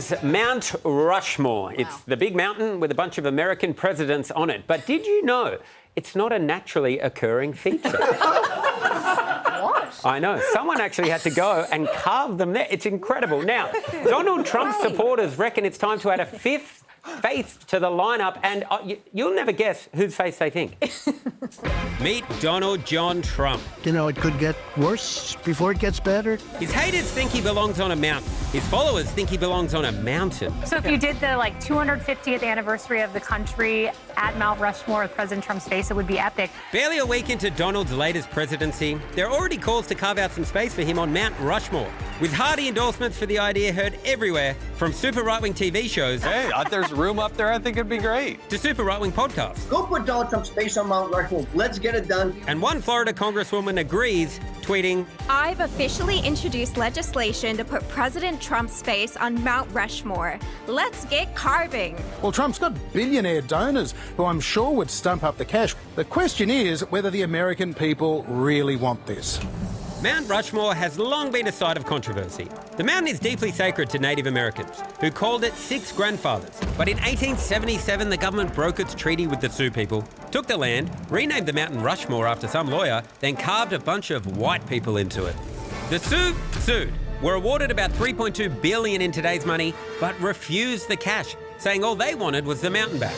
It's Mount Rushmore. It's the big mountain with a bunch of American presidents on it. But did you know it's not a naturally occurring feature? What? I know. Someone actually had to go and carve them there. It's incredible. Now, Donald Trump's supporters reckon it's time to add a fifth face to the lineup, and you'll never guess whose face they think. Meet Donald John Trump. You know, it could get worse before it gets better. His haters think he belongs on a mountain. His followers think he belongs on a mountain. So if you did the 250th anniversary of the country at Mount Rushmore with President Trump's face, it would be epic. Barely a week into Donald's latest presidency, there are already calls to carve out some space for him on Mount Rushmore, with hearty endorsements for the idea heard everywhere, from super right-wing TV shows Hey, there's room up there. I think it'd be great. to super right-wing podcasts. Go put Donald Trump's face on Mount Rushmore. Let's get it done. And one Florida congresswoman agrees, tweeting, I've officially introduced legislation to put President Trump's face on Mount Rushmore. Let's get carving. Well, Trump's got billionaire donors who I'm sure would stump up the cash. The question is whether the American people really want this. Mount Rushmore has long been a site of controversy. The mountain is deeply sacred to Native Americans, who called it six grandfathers. But in 1877, the government broke its treaty with the Sioux people, took the land, renamed the mountain Rushmore after some lawyer, then carved a bunch of white people into it. The Sioux sued, were awarded about $3.2 billion in today's money, but refused the cash, saying all they wanted was the mountain back.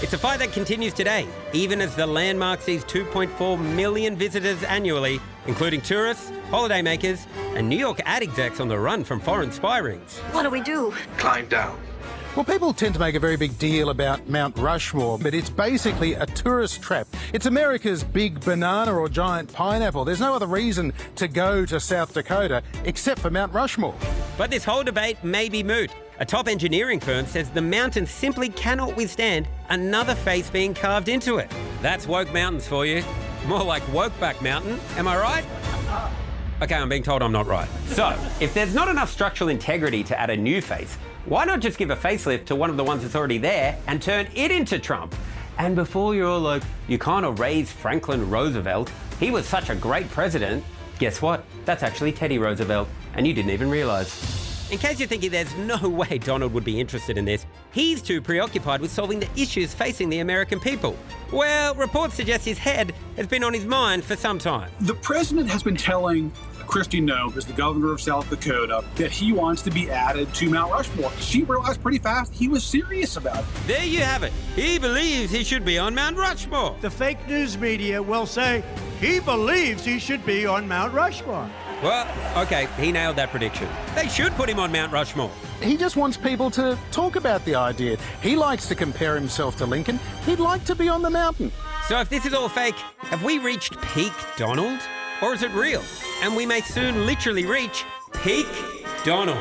It's a fight that continues today, even as the landmark sees 2.4 million visitors annually, including tourists, holidaymakers, and New York ad execs on the run from foreign spy rings. What do we do? Climb down. Well, people tend to make a very big deal about Mount Rushmore, but it's basically a tourist trap. It's America's big banana or giant pineapple. There's no other reason to go to South Dakota except for Mount Rushmore. But this whole debate may be moot. A top engineering firm says the mountain simply cannot withstand another face being carved into it. That's woke mountains for you. More like Wokeback Mountain, am I right? Okay, I'm being told I'm not right. So, if there's not enough structural integrity to add a new face, why not just give a facelift to one of the ones that's already there and turn it into Trump? And before you're all like, you can't erase Franklin Roosevelt, he was such a great president, guess what? That's actually Teddy Roosevelt, and you didn't even realise. In case you're thinking there's no way Donald would be interested in this, he's too preoccupied with solving the issues facing the American people. Well, reports suggest his head has been on his mind for some time. The president has been telling Kristi Noem, as the governor of South Dakota, that he wants to be added to Mount Rushmore. She realized pretty fast he was serious about it. There you have it. He believes he should be on Mount Rushmore. The fake news media will say he believes he should be on Mount Rushmore. Well, okay, he nailed that prediction. They should put him on Mount Rushmore. He just wants people to talk about the idea. He likes to compare himself to Lincoln. He'd like to be on the mountain. So if this is all fake, have we reached peak Donald? Or is it real? And we may soon literally reach peak Donald.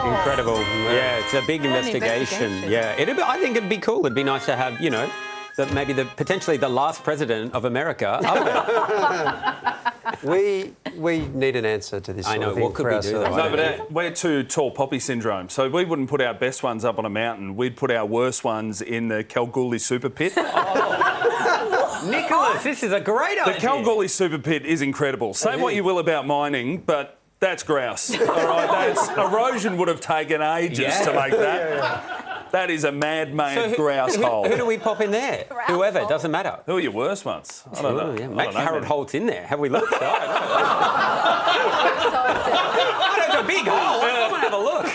Incredible. Yeah, it's a big investigation. Yeah, I think it'd be cool. It'd be nice to have, maybe potentially the last president of America up there. We need an answer to this. I know. Sort of thing What could for we do? ourselves. though? No, but we're too tall poppy syndrome, so we wouldn't put our best ones up on a mountain. We'd put our worst ones in the Kalgoorlie super pit. Nicholas, this is a great idea. The Kalgoorlie super pit is incredible. Say what you will about mining, but that's grouse. All right, erosion would have taken ages to make that. That is a mad-made grouse hole. Who do we pop in there? Whoever, it doesn't matter. Who are your worst ones? I don't know. Yeah, I maybe don't know, Harold man. Holt's in there. Have we looked? I don't know. It's a big hole. Come and have a look.